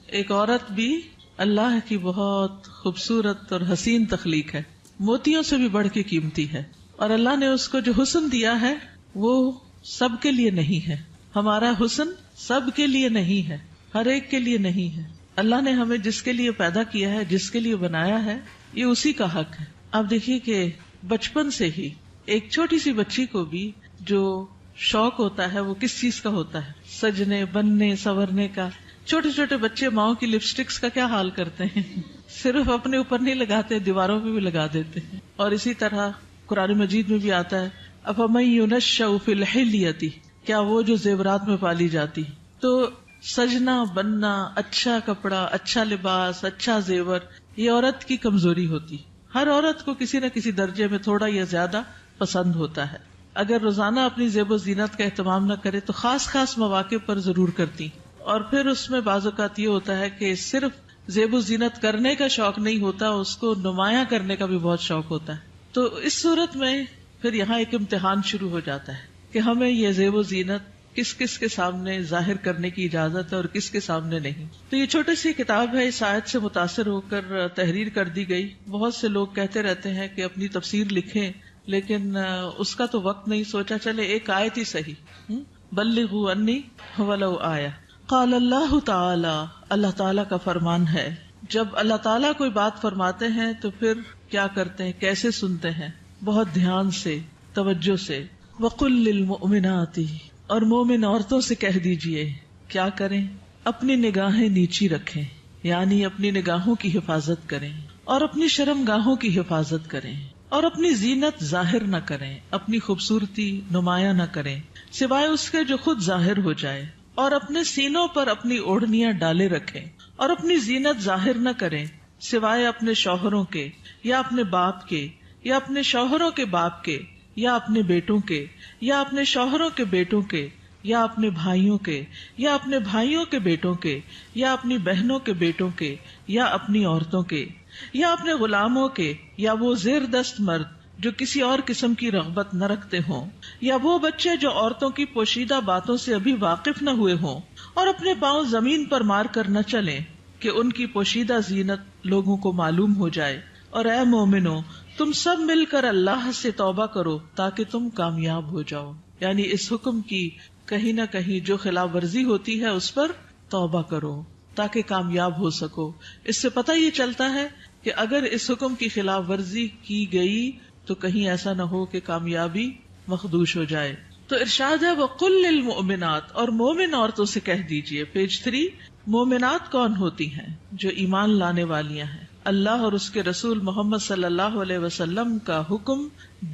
ایک عورت بھی اللہ کی بہت خوبصورت اور حسین تخلیق ہے، موتیوں سے بھی بڑھ کے قیمتی ہے، اور اللہ نے اس کو جو حسن دیا ہے وہ سب کے لیے نہیں ہے. ہمارا حسن سب کے لیے نہیں ہے، ہر ایک کے لیے نہیں ہے. اللہ نے ہمیں جس کے لیے پیدا کیا ہے، جس کے لیے بنایا ہے، یہ اسی کا حق ہے. آپ دیکھیے کہ بچپن سے ہی ایک چھوٹی سی بچی کو بھی جو شوق ہوتا ہے وہ کس چیز کا ہوتا ہے؟ سجنے، بننے، سنورنے کا. چھوٹے چھوٹے بچے ماؤں کی لپسٹکس کا کیا حال کرتے ہیں، صرف اپنے اوپر نہیں لگاتے، دیواروں پہ بھی لگا دیتے ہیں. اور اسی طرح قرآن مجید میں بھی آتا ہے افمن ينشأ فی الحلیۃ، کیا وہ جو زیورات میں پالی جاتی. تو سجنا، بننا، اچھا کپڑا، اچھا لباس، اچھا زیور، یہ عورت کی کمزوری ہوتی. ہر عورت کو کسی نہ کسی درجے میں تھوڑا یا زیادہ پسند ہوتا ہے. اگر روزانہ اپنی زیب و زینت کا اہتمام نہ کرے تو خاص خاص مواقع پر ضرور کرتی. اور پھر اس میں بعض اوقات یہ ہوتا ہے کہ صرف زیب و زینت کرنے کا شوق نہیں ہوتا، اس کو نمایاں کرنے کا بھی بہت شوق ہوتا ہے. تو اس صورت میں پھر یہاں ایک امتحان شروع ہو جاتا ہے کہ ہمیں یہ زیب و زینت کس کس کے سامنے ظاہر کرنے کی اجازت ہے اور کس کے سامنے نہیں. تو یہ چھوٹی سی کتاب ہے، اس آیت سے متاثر ہو کر تحریر کر دی گئی. بہت سے لوگ کہتے رہتے ہیں کہ اپنی تفسیر لکھیں، لیکن اس کا تو وقت نہیں. سوچا چلے ایک آیت ہی صحیح، بلغوا انی ولو آیہ. قال اللہ تعالی، اللہ تعالی کا فرمان ہے، جب اللہ تعالیٰ کوئی بات فرماتے ہیں تو پھر کیا کرتے ہیں، کیسے سنتے ہیں؟ بہت دھیان سے، توجہ سے. وقل للمؤمنات، اور مومن عورتوں سے کہہ دیجئے کیا کریں؟ اپنی نگاہیں نیچی رکھیں، یعنی اپنی نگاہوں کی حفاظت کریں، اور اپنی شرم گاہوں کی حفاظت کریں، اور اپنی زینت ظاہر نہ کریں، اپنی خوبصورتی نمایاں نہ کریں سوائے اس کے جو خود ظاہر ہو جائے، اور اپنے سینوں پر اپنی اوڑھنیاں ڈالے رکھیں، اور اپنی زینت ظاہر نہ کریں سوائے اپنے شوہروں کے، یا اپنے باپ کے، یا اپنے شوہروں کے باپ کے، یا اپنے بیٹوں کے، یا اپنے شوہروں کے بیٹوں کے، یا اپنے بھائیوں کے، یا اپنے بھائیوں کے بیٹوں کے، یا اپنی بہنوں کے بیٹوں کے، یا اپنی عورتوں کے، یا اپنے غلاموں کے، یا وہ زیر دست مرد جو کسی اور قسم کی رغبت نہ رکھتے ہوں، یا وہ بچے جو عورتوں کی پوشیدہ باتوں سے ابھی واقف نہ ہوئے ہوں، اور اپنے پاؤں زمین پر مار کر نہ چلیں کہ ان کی پوشیدہ زینت لوگوں کو معلوم ہو جائے. اور اے مومنو، تم سب مل کر اللہ سے توبہ کرو تاکہ تم کامیاب ہو جاؤ. یعنی اس حکم کی کہیں نہ کہیں جو خلاف ورزی ہوتی ہے اس پر توبہ کرو تاکہ کامیاب ہو سکو. اس سے پتہ یہ چلتا ہے کہ اگر اس حکم کی خلاف ورزی کی گئی تو کہیں ایسا نہ ہو کہ کامیابی مخدوش ہو جائے. تو ارشاد ہے وَقُلْ لِلْمُؤْمِنَاتِ، اور مومن عورتوں سے کہہ دیجئے. پیج 3. مومنات کون ہوتی ہیں؟ جو ایمان لانے والیاں ہیں، اللہ اور اس کے رسول محمد صلی اللہ علیہ وسلم کا حکم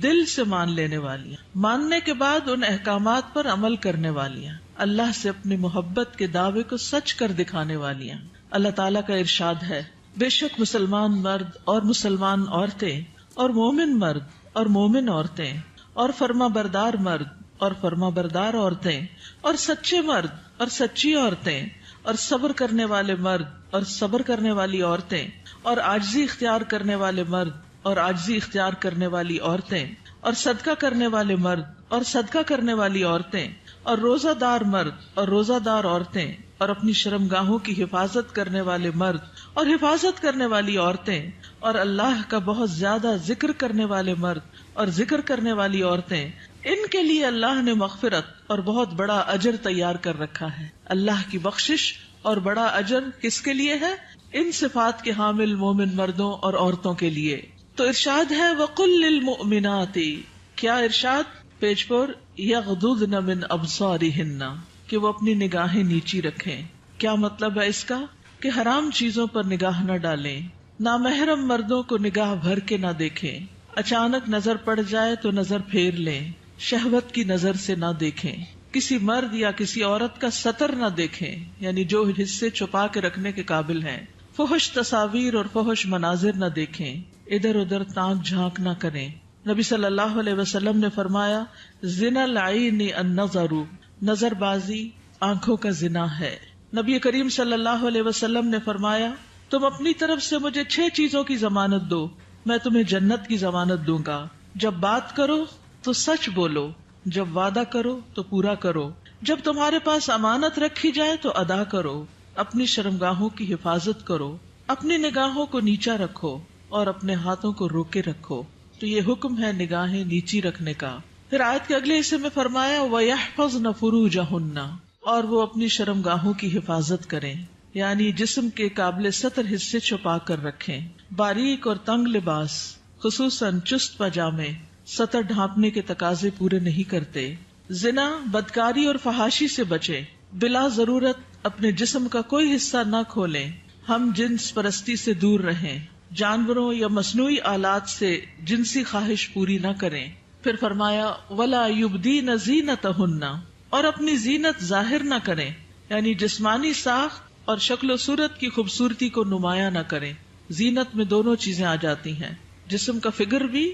دل سے مان لینے والیاں، ماننے کے بعد ان احکامات پر عمل کرنے والیاں، اللہ سے اپنی محبت کے دعوے کو سچ کر دکھانے والیاں. اللہ تعالیٰ کا ارشاد ہے بے شک مسلمان مرد اور مسلمان عورتیں، اور مومن مرد اور مومن عورتیں، اور فرما بردار مرد اور فرما بردار عورتیں، اور سچے مرد اور سچی عورتیں، اور صبر کرنے والے مرد اور صبر کرنے والی عورتیں، اور عاجزی اختیار کرنے والے مرد اور عاجزی اختیار کرنے والی عورتیں، اور صدقہ کرنے والے مرد اور صدقہ کرنے والی عورتیں، اور روزہ دار مرد اور روزہ دار عورتیں، اور اپنی شرمگاہوں کی حفاظت کرنے والے مرد اور حفاظت کرنے والی عورتیں، اور اللہ کا بہت زیادہ ذکر کرنے والے مرد اور ذکر کرنے والی عورتیں. ان کے لیے اللہ نے مغفرت اور بہت بڑا اجر تیار کر رکھا ہے. اللہ کی بخشش اور بڑا اجر کس کے لیے ہے؟ ان صفات کے حامل مومن مردوں اور عورتوں کے لیے. تو ارشاد ہے وَقُلْ لِلْمُؤْمِنَاتِ، کیا ارشاد؟ پیج پر یغضضن من ابصارہن، کہ وہ اپنی نگاہیں نیچی رکھیں. کیا مطلب ہے اس کا؟ کہ حرام چیزوں پر نگاہ نہ ڈالیں، نامحرم مردوں کو نگاہ بھر کے نہ دیکھیں، اچانک نظر پڑ جائے تو نظر پھیر لیں، شہوت کی نظر سے نہ دیکھیں، کسی مرد یا کسی عورت کا سطر نہ دیکھیں، یعنی جو حصے چھپا کے رکھنے کے قابل ہیں، فحش تصاویر اور فحش مناظر نہ دیکھیں، ادھر ادھر تانک جھانک نہ کریں. نبی صلی اللہ علیہ وسلم نے فرمایا زنا العین النظر، نظر بازی آنکھوں کا زنا ہے. نبی کریم صلی اللہ علیہ وسلم نے فرمایا تم اپنی طرف سے مجھے 6 چیزوں کی ضمانت دو، میں تمہیں جنت کی ضمانت دوں گا. جب بات کرو تو سچ بولو، جب وعدہ کرو تو پورا کرو، جب تمہارے پاس امانت رکھی جائے تو ادا کرو، اپنی شرمگاہوں کی حفاظت کرو، اپنی نگاہوں کو نیچا رکھو اور اپنے ہاتھوں کو روکے رکھو. تو یہ حکم ہے نگاہیں نیچی رکھنے کا. پھر آیت کے اگلے حصے میں فرمایا وَيَحْفَظْنَ فُرُوجَهُنَّ، اور وہ اپنی شرمگاہوں کی حفاظت کریں، یعنی جسم کے قابل سطر حصے چھپا کر رکھیں. باریک اور تنگ لباس خصوصاً چست پاجامے سطر ڈھانپنے کے تقاضے پورے نہیں کرتے. زنا، بدکاری اور فحاشی سے بچیں. بلا ضرورت اپنے جسم کا کوئی حصہ نہ کھولیں. ہم جنس پرستی سے دور رہیں. جانوروں یا مصنوعی آلات سے جنسی خواہش پوری نہ کریں. پھر فرمایا وَلَا يُبْدِينَ زِينَتَهُنَّ، اور اپنی زینت ظاہر نہ کریں، یعنی جسمانی ساخت اور شکل و صورت کی خوبصورتی کو نمایاں نہ کریں. زینت میں دونوں چیزیں آ جاتی ہیں، جسم کا فگر بھی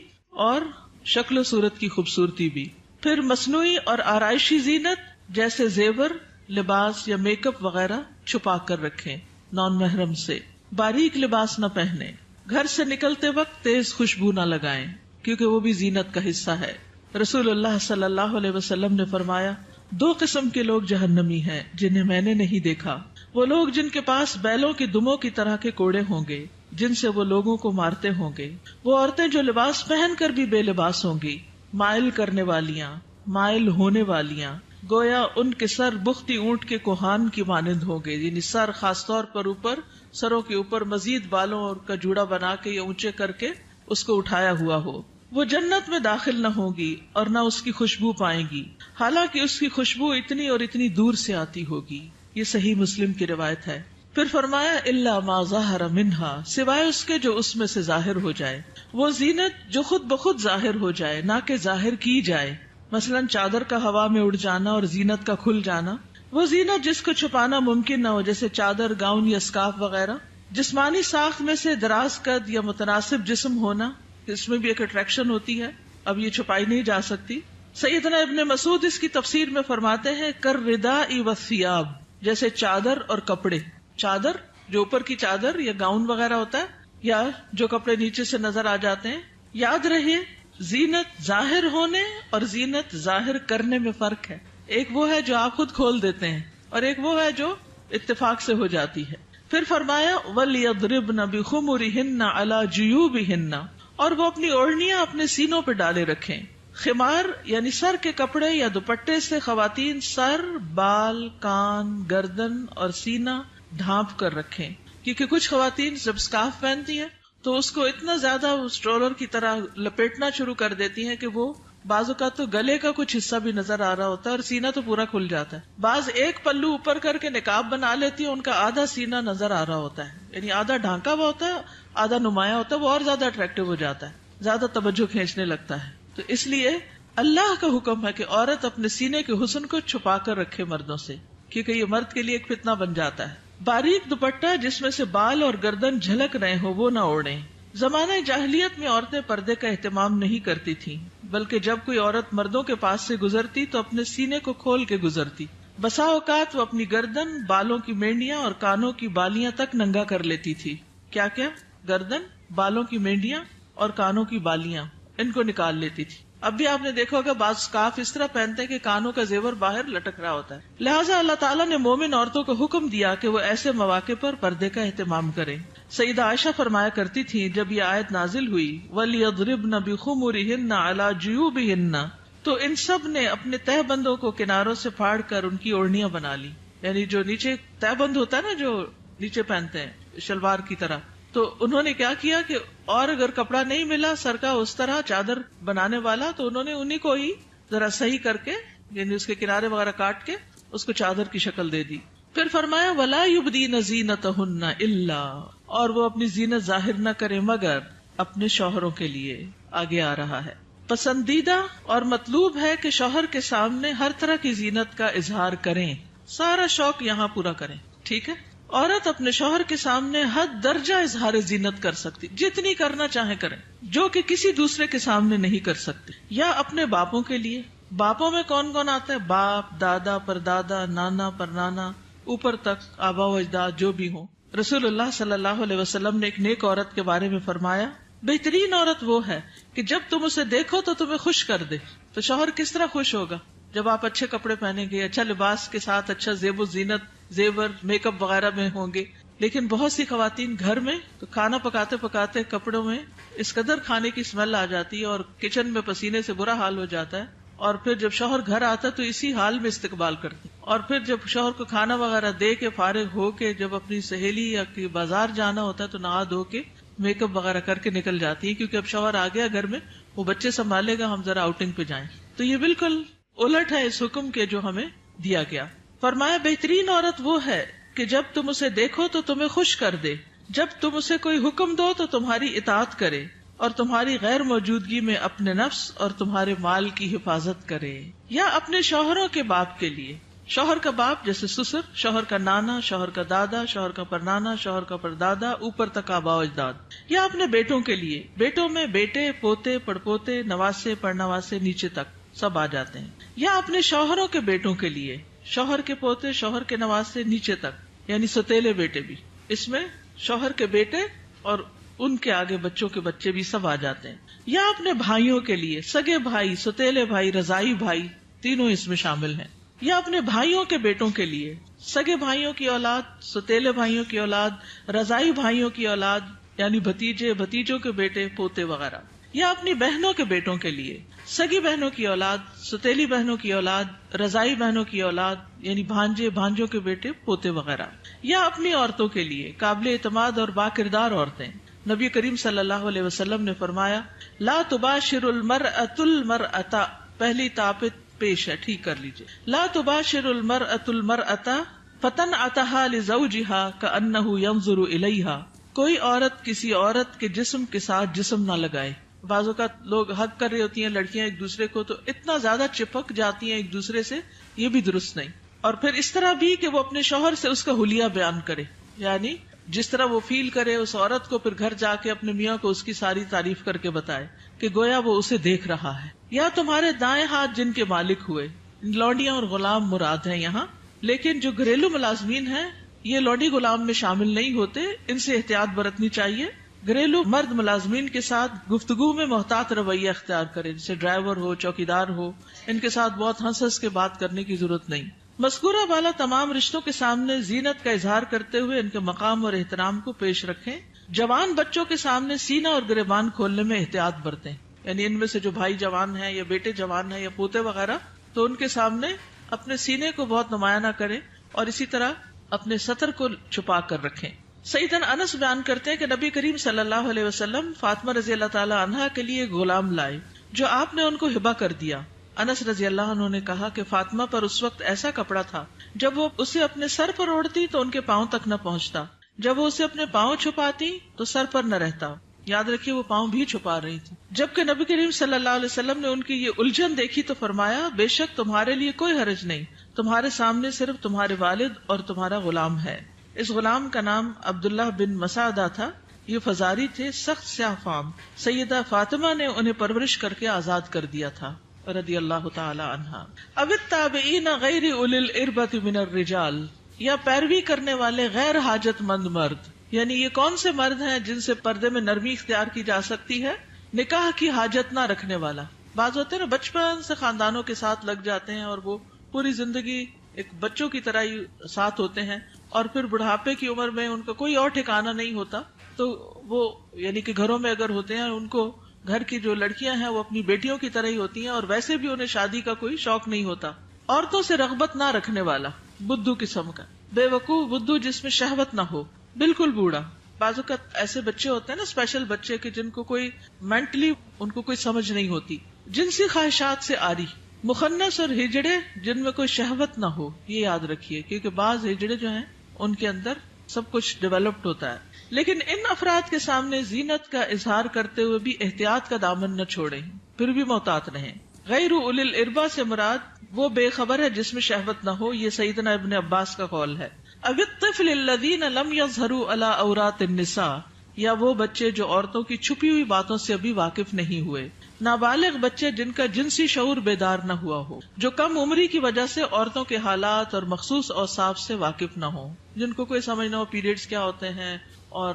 اور شکل و صورت کی خوبصورتی بھی. پھر مصنوعی اور آرائشی زینت جیسے زیور، لباس یا میک اپ وغیرہ چھپا کر رکھیں نان محرم سے. باریک لباس نہ پہنیں. گھر سے نکلتے وقت تیز خوشبو نہ لگائیں کیونکہ وہ بھی زینت کا حصہ ہے. رسول اللہ صلی اللہ علیہ وسلم نے فرمایا 2 قسم کے لوگ جہنمی ہیں جنہیں میں نے نہیں دیکھا. وہ لوگ جن کے پاس بیلوں کی دموں کی طرح کے کوڑے ہوں گے جن سے وہ لوگوں کو مارتے ہوں گے. وہ عورتیں جو لباس پہن کر بھی بے لباس ہوں گی، مائل کرنے والیاں، مائل ہونے والیاں، گویا ان کے سر بختی اونٹ کے کوہان کی مانند ہوں گے، یعنی سر خاص طور پر اوپر، سروں کے اوپر مزید بالوں اور کا جوڑا بنا کے یا اونچے کر کے اس کو اٹھایا ہوا ہو. وہ جنت میں داخل نہ ہوگی اور نہ اس کی خوشبو پائیں گی، حالانکہ اس کی خوشبو اتنی اور اتنی دور سے آتی ہوگی. یہ صحیح مسلم کی روایت ہے. پھر فرمایا الا ما ظہر منہا، سوائے اس کے جو اس میں سے ظاہر ہو جائے. وہ زینت جو خود بخود ظاہر ہو جائے، نہ کہ ظاہر کی جائے، مثلا چادر کا ہوا میں اڑ جانا اور زینت کا کھل جانا. وہ زینت جس کو چھپانا ممکن نہ ہو، جیسے چادر، گاؤن یا اسکارف وغیرہ. جسمانی ساخت میں سے دراز قد یا متناسب جسم ہونا، اس میں بھی ایک اٹریکشن ہوتی ہے، اب یہ چھپائی نہیں جا سکتی. سیدنا ابن مسعود اس کی تفسیر میں فرماتے ہیں کالرداء والثیاب، جیسے چادر اور کپڑے. چادر جو اوپر کی چادر یا گاؤن وغیرہ ہوتا ہے، یا جو کپڑے نیچے سے نظر آ جاتے ہیں. یاد رہے زینت ظاہر ہونے اور زینت ظاہر کرنے میں فرق ہے. ایک وہ ہے جو آپ خود کھول دیتے ہیں اور ایک وہ ہے جو اتفاق سے ہو جاتی ہے. پھر فرمایا وَلْيَضْرِبْنَ بِخُمُرِهِنَّ عَلَى جُيُوبِهِنَّ، اور وہ اپنی اوڑھنیاں اپنے سینوں پہ ڈالے رکھیں. خمار یعنی سر کے کپڑے یا دوپٹے سے خواتین سر، بال، کان، گردن اور سینہ ڈھانپ کر رکھیں، کیونکہ کچھ خواتین جب اسکارف پہنتی ہیں تو اس کو اتنا زیادہ اسٹرولر کی طرح لپیٹنا شروع کر دیتی ہیں کہ وہ بعض اوقات تو گلے کا کچھ حصہ بھی نظر آ رہا ہوتا ہے اور سینہ تو پورا کھل جاتا ہے. بعض ایک پلو اوپر کر کے نقاب بنا لیتی ہے، ان کا آدھا سینہ نظر آ رہا ہوتا ہے، یعنی آدھا ڈھانکا ہوا ہوتا ہے، آدھا نمایاں ہوتا ہے، وہ اور زیادہ اٹریکٹیو ہو جاتا ہے، زیادہ توجہ کھینچنے لگتا ہے. تو اس لیے اللہ کا حکم ہے کہ عورت اپنے سینے کے حسن کو چھپا کر رکھے مردوں سے، کیونکہ یہ مرد کے لیے ایک فتنہ بن جاتا ہے. باریک دوپٹہ جس میں سے بال اور گردن جھلک رہے ہو وہ نہ اوڑھیں. زمانہ جاہلیت میں عورتیں پردے کا اہتمام نہیں کرتی تھیں، بلکہ جب کوئی عورت مردوں کے پاس سے گزرتی تو اپنے سینے کو کھول کے گزرتی. بسا اوقات وہ اپنی گردن، بالوں کی مینڈیاں اور کانوں کی بالیاں تک ننگا کر لیتی تھی. کیا کیا؟ گردن، بالوں کی مینڈیاں اور کانوں کی بالیاں، ان کو نکال لیتی تھی. اب بھی آپ نے دیکھا ہوگا بعض اسکارف اس طرح پہنتے ہیں کہ کانوں کا زیور باہر لٹک رہا ہوتا ہے. لہٰذا اللہ تعالیٰ نے مومن عورتوں کو حکم دیا کہ وہ ایسے مواقع پر پردے کا اہتمام کریں. سیدہ عائشہ فرمایا کرتی تھی جب یہ آیت نازل ہوئی وَلْيَضْرِبْنَ بِخُمُرِهِنَّ عَلَى جُيُوبِهِنَّ، تو ان سب نے اپنے تہ بندوں کو کناروں سے پھاڑ کر ان کی اوڑھنیاں بنا لی. یعنی جو نیچے تہ بند ہوتا ہے نا، جو نیچے پہنتے ہیں شلوار کی طرح، تو انہوں نے کیا کیا کہ اور اگر کپڑا نہیں ملا سر کا اس طرح چادر بنانے والا تو انہوں نے انہی کو ہی ذرا صحیح کر کے، یعنی اس کے کنارے وغیرہ کاٹ کے اس کو چادر کی شکل دے دی. پھر فرمایا وَلَا يُبْدِينَ زِينَتَهُنَّ إِلَّا، اور وہ اپنی زینت ظاہر نہ کریں مگر اپنے شوہروں کے لیے. آگے آ رہا ہے پسندیدہ اور مطلوب ہے کہ شوہر کے سامنے ہر طرح کی زینت کا اظہار کریں، سارا شوق یہاں پورا کریں. ٹھیک ہے، عورت اپنے شوہر کے سامنے حد درجہ اظہار زینت کر سکتی، جتنی کرنا چاہے کریں، جو کہ کسی دوسرے کے سامنے نہیں کر سکتے. یا اپنے باپوں کے لیے، باپوں میں کون کون آتا ہے؟ باپ، دادا، پردادا، نانا، پرنانا، اوپر تک آبا و اجداد جو بھی ہوں. رسول اللہ صلی اللہ علیہ وسلم نے ایک نیک عورت کے بارے میں فرمایا بہترین عورت وہ ہے کہ جب تم اسے دیکھو تو تمہیں خوش کر دے. تو شوہر کس طرح خوش ہوگا جب آپ اچھے کپڑے پہنیں گے، اچھا لباس کے ساتھ اچھا زیب و زینت زیور میک اپ وغیرہ میں ہوں گے، لیکن بہت سی خواتین گھر میں تو کھانا پکاتے پکاتے کپڑوں میں اس قدر کھانے کی اسمیل آ جاتی ہے اور کچن میں پسینے سے برا حال ہو جاتا ہے، اور پھر جب شوہر گھر آتا ہے تو اسی حال میں استقبال کرتی، اور پھر جب شوہر کو کھانا وغیرہ دے کے فارغ ہو کے جب اپنی سہیلی یا بازار جانا ہوتا ہے تو نہا دھو کے میک اپ وغیرہ کر کے نکل جاتی ہے، کیونکہ اب شوہر آ گیا گھر میں، وہ بچے سنبھالے گا، ہم ذرا آؤٹنگ پہ جائیں۔ تو یہ بالکل الٹ ہے اس حکم کے جو ہمیں دیا گیا۔ فرمایا بہترین عورت وہ ہے کہ جب تم اسے دیکھو تو تمہیں خوش کر دے، جب تم اسے کوئی حکم دو تو تمہاری اطاعت کرے، اور تمہاری غیر موجودگی میں اپنے نفس اور تمہارے مال کی حفاظت کرے۔ یا اپنے شوہروں کے باپ کے لیے، شوہر کا باپ جیسے سسر، شوہر کا نانا، شوہر کا دادا، شوہر کا پرنانا، شوہر کا پردادا، اوپر تک آباء و اجداد۔ یا اپنے بیٹوں کے لیے، بیٹوں میں بیٹے، پوتے، پڑپوتے، نواسے، پڑنواسے، نیچے تک سب آ جاتے ہیں۔ یا اپنے شوہروں کے بیٹوں کے لیے، شوہر کے پوتے، شوہر کے نواسے، نیچے تک، یعنی ستیلے بیٹے بھی، اس میں شوہر کے بیٹے اور ان کے آگے بچوں کے بچے بھی سب آ جاتے ہیں۔ یا اپنے بھائیوں کے لیے، سگے بھائی، ستیلے بھائی، رضائی بھائی، تینوں اس میں شامل ہیں۔ یا اپنے بھائیوں کے بیٹوں کے لیے، سگے بھائیوں کی اولاد، ستیلے بھائیوں کی اولاد، رضائی بھائیوں کی اولاد، یعنی بھتیجے، بھتیجوں کے بیٹے، پوتے وغیرہ۔ یا اپنی بہنوں کے بیٹوں کے لیے، سگی بہنوں کی اولاد، ستیلی بہنوں کی اولاد، رضائی بہنوں کی اولاد، یعنی بھانجے، بھانجوں کے بیٹے، پوتے وغیرہ۔ یا اپنی عورتوں کے لیے، قابل اعتماد اور باکردار عورتیں۔ نبی کریم صلی اللہ علیہ وسلم نے فرمایا، لا تباشر المرأة المرأة، پہلی طاقت پیش ہے، ٹھیک کر لیجئے، لا تباشر المرأة المرأة فتنعتها لزوجها كأنه ينظر إليها، کوئی عورت کسی عورت کے جسم کے ساتھ جسم نہ لگائے۔ بعض اوقات لوگ حق کر رہی ہوتی ہیں لڑکیاں ایک دوسرے کو، تو اتنا زیادہ چپک جاتی ہیں ایک دوسرے سے، یہ بھی درست نہیں۔ اور پھر اس طرح بھی کہ وہ اپنے شوہر سے اس کا حلیہ بیان کرے، یعنی جس طرح وہ فیل کرے اس عورت کو، پھر گھر جا کے اپنے میاں کو اس کی ساری تعریف کر کے بتائے کہ گویا وہ اسے دیکھ رہا ہے۔ یا تمہارے دائیں ہاتھ جن کے مالک ہوئے، لونڈیاں اور غلام مراد ہیں یہاں، لیکن جو گھریلو ملازمین ہیں یہ لونڈی غلام میں شامل نہیں ہوتے، ان سے احتیاط برتنی چاہیے۔ گھریلو مرد ملازمین کے ساتھ گفتگو میں محتاط رویہ اختیار کرے، جیسے ڈرائیور ہو، چوکیدار ہو، ان کے ساتھ بہت ہنس ہنس کے بات کرنے کی ضرورت نہیں۔ مذکورہ والا تمام رشتوں کے سامنے زینت کا اظہار کرتے ہوئے ان کے مقام اور احترام کو پیش رکھیں۔ جوان بچوں کے سامنے سینہ اور گریبان کھولنے میں احتیاط برتیں، یعنی ان میں سے جو بھائی جوان ہیں یا بیٹے جوان ہیں یا پوتے وغیرہ، تو ان کے سامنے اپنے سینے کو بہت نمایاں نہ کریں، اور اسی طرح اپنے سطر کو چھپا کر رکھیں۔ سیدنا انس بیان کرتے ہیں کہ نبی کریم صلی اللہ علیہ وسلم فاطمہ رضی اللہ تعالی عنہا کے لیے ایک غلام لائے جو آپ نے ان کو ہبہ کر دیا۔ انس رضی اللہ عنہ نے کہا کہ فاطمہ پر اس وقت ایسا کپڑا تھا جب وہ اسے اپنے سر پر اوڑھتی تو ان کے پاؤں تک نہ پہنچتا، جب وہ اسے اپنے پاؤں چھپاتی تو سر پر نہ رہتا۔ یاد رکھیے وہ پاؤں بھی چھپا رہی تھی۔ جبکہ نبی کریم صلی اللہ علیہ وسلم نے ان کی یہ الجھن دیکھی تو فرمایا، بے شک تمہارے لیے کوئی حرج نہیں، تمہارے سامنے صرف تمہارے والد اور تمہارا غلام ہے۔ اس غلام کا نام عبداللہ بن مسعدہ تھا، یہ فزاری تھے، سخت سیاہ فام۔ سیدہ فاطمہ نے انہیں پرورش کر کے آزاد کر دیا تھا رضی اللہ تعالی عنہا۔ اب التابعین غیر اولی الاربۃ من الرجال، یا پیروی کرنے والے غیر حاجت مند مرد، یعنی یہ کون سے مرد ہیں جن سے پردے میں نرمی اختیار کی جا سکتی ہے؟ نکاح کی حاجت نہ رکھنے والا۔ بعض ہوتے ہیں نا بچپن سے خاندانوں کے ساتھ لگ جاتے ہیں اور وہ پوری زندگی ایک بچوں کی طرح ہی ساتھ ہوتے ہیں، اور پھر بڑھاپے کی عمر میں ان کا کوئی اور ٹھکانہ نہیں ہوتا، تو وہ یعنی کہ گھروں میں اگر ہوتے ہیں ان کو گھر کی جو لڑکیاں ہیں وہ اپنی بیٹیوں کی طرح ہی ہوتی ہیں، اور ویسے بھی انہیں شادی کا کوئی شوق نہیں ہوتا۔ عورتوں سے رغبت نہ رکھنے والا، بدھو قسم کا، بے وقوف بدھو جس میں شہوت نہ ہو، بالکل بوڑھا۔ بعض اوقات ایسے بچے ہوتے ہیں نا، اسپیشل بچے کہ جن کو کوئی مینٹلی ان کو کوئی سمجھ نہیں ہوتی، جنسی خواہشات سے آری، مخنث اور ہجڑے جن میں کوئی شہوت نہ ہو، یہ یاد رکھیے، کیونکہ بعض ہجڑے جو ہیں ان کے اندر سب کچھ ڈیولپڈ ہوتا ہے۔ لیکن ان افراد کے سامنے زینت کا اظہار کرتے ہوئے بھی احتیاط کا دامن نہ چھوڑیں، پھر بھی محتاط رہیں۔ غیر اولی الاربہ سے مراد وہ بے خبر ہے جس میں شہوت نہ ہو، یہ سیدنا ابن عباس کا قول ہے۔ اب الطفل الذین لم یظہروا علی عورات النساء، یا وہ بچے جو عورتوں کی چھپی ہوئی باتوں سے ابھی واقف نہیں ہوئے۔ نابالغ بچے جن کا جنسی شعور بیدار نہ ہوا ہو، جو کم عمری کی وجہ سے عورتوں کے حالات اور مخصوص اوصاف سے واقف نہ ہو، جن کو کوئی سمجھ نہ ہو پیریڈز کیا ہوتے ہیں، اور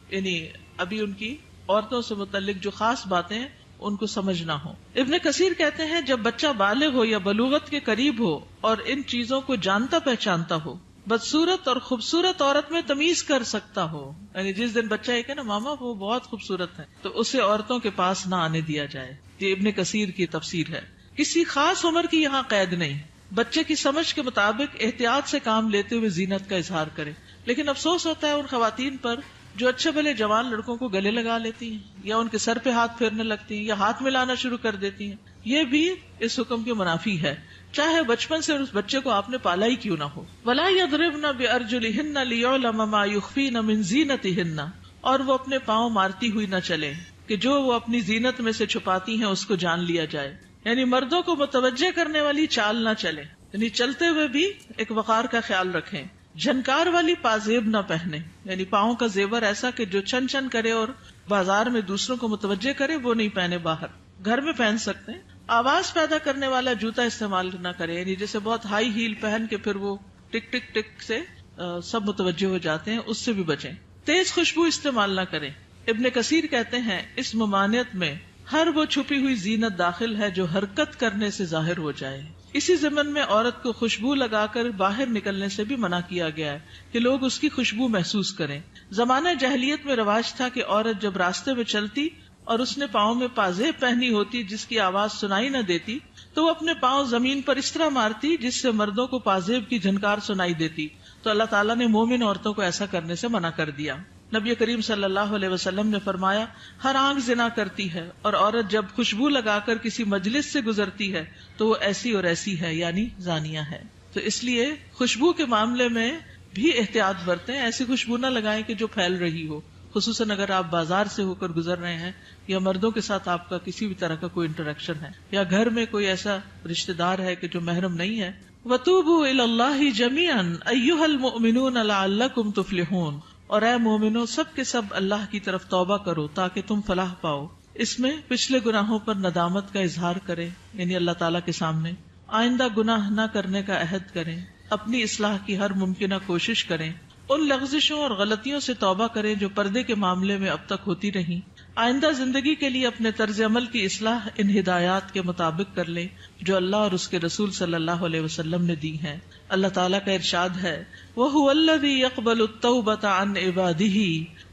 یعنی ابھی ان کی عورتوں سے متعلق جو خاص باتیں ہیں ان کو سمجھ نہ ہو۔ ابن کثیر کہتے ہیں جب بچہ بالغ ہو یا بلوغت کے قریب ہو اور ان چیزوں کو جانتا پہچانتا ہو، بدصورت اور خوبصورت عورت میں تمیز کر سکتا ہو، یعنی جس دن بچہ یہ کہ نا ماما وہ بہت خوبصورت ہے تو اسے عورتوں کے پاس نہ آنے دیا جائے. یہ ابن کثیر کی تفسیر ہے. کسی خاص عمر کی یہاں قید نہیں، بچے کی سمجھ کے مطابق احتیاط سے کام لیتے ہوئے زینت کا اظہار کرے. لیکن افسوس ہوتا ہے ان خواتین پر جو اچھے بھلے جوان لڑکوں کو گلے لگا لیتی ہیں یا ان کے سر پہ ہاتھ پھیرنے لگتی ہیں یا ہاتھ ملانا شروع کر دیتی ہیں. یہ بھی اس حکم کے منافی ہے، چاہے بچپن سے اس بچے کو آپ نے پالا ہی کیوں نہ ہو. وَلَا يَضْرِبْنَ بِأَرْجُلِهِنَّ لِيُعْلَمَ مَا يُخْفِينَ مِنْ زِينَتِهِنَّ، اور وہ اپنے پاؤں مارتی ہوئی نہ چلیں کہ جو وہ اپنی زینت میں سے چھپاتی ہیں اس کو جان لیا جائے. یعنی مردوں کو متوجہ کرنے والی چال نہ چلے، یعنی چلتے ہوئے بھی ایک وقار کا خیال رکھیں. جھنکار والی پازیب نہ پہنے، یعنی پاؤں کا زیور ایسا کہ جو چن چن کرے اور بازار میں دوسروں کو متوجہ کرے وہ نہیں پہنے. باہر گھر میں پہن سکتے ہیں. آواز پیدا کرنے والا جوتا استعمال نہ کرے، یعنی جیسے بہت ہائی ہیل پہن کے پھر وہ ٹک ٹک ٹک سے سب متوجہ ہو جاتے ہیں، اس سے بھی بچیں. تیز خوشبو استعمال نہ کریں. ابن کثیر کہتے ہیں اس ممانعت میں ہر وہ چھپی ہوئی زینت داخل ہے جو حرکت کرنے سے ظاہر ہو جائے. اسی ضمن میں عورت کو خوشبو لگا کر باہر نکلنے سے بھی منع کیا گیا ہے کہ لوگ اس کی خوشبو محسوس کریں. زمانہ جاہلیت میں رواج تھا کہ عورت جب راستے میں چلتی اور اس نے پاؤں میں پازیب پہنی ہوتی جس کی آواز سنائی نہ دیتی تو وہ اپنے پاؤں زمین پر اس طرح مارتی جس سے مردوں کو پازیب کی جھنکار سنائی دیتی. تو اللہ تعالیٰ نے مومن عورتوں کو ایسا کرنے سے منع کر دیا. نبی کریم صلی اللہ علیہ وسلم نے فرمایا ہر آنکھ زنا کرتی ہے، اور عورت جب خوشبو لگا کر کسی مجلس سے گزرتی ہے تو وہ ایسی اور ایسی ہے، یعنی زانیہ ہے. تو اس لیے خوشبو کے معاملے میں بھی احتیاط برتیں. ایسی خوشبو نہ لگائیں کہ جو پھیل رہی ہو، خصوصاً اگر آپ بازار سے ہو کر گزر رہے ہیں یا مردوں کے ساتھ آپ کا کسی بھی طرح کا کوئی انٹریکشن ہے یا گھر میں کوئی ایسا رشتہ دار ہے کہ جو محرم نہیں ہے. وَتُوبُوا إِلَى اللَّهِ جَمِيعًا أَيُّهَا الْمُؤْمِنُونَ لَعَلَّكُمْ تُفْلِحُونَ، اور اے مومنو سب کے سب اللہ کی طرف توبہ کرو تاکہ تم فلاح پاؤ. اس میں پچھلے گناہوں پر ندامت کا اظہار کریں، یعنی اللہ تعالیٰ کے سامنے آئندہ گناہ نہ کرنے کا عہد کریں، اپنی اصلاح کی ہر ممکنہ کوشش کریں، ان لغزشوں اور غلطیوں سے توبہ کریں جو پردے کے معاملے میں اب تک ہوتی رہیں. آئندہ زندگی کے لیے اپنے طرز عمل کی اصلاح ان ہدایات کے مطابق کر لیں جو اللہ اور اس کے رسول صلی اللہ علیہ وسلم نے دی ہیں. اللہ تعالیٰ کا ارشاد ہے وَهُوَ الَّذِي يَقْبَلُ التَّوْبَةَ عَنْ عِبَادِهِ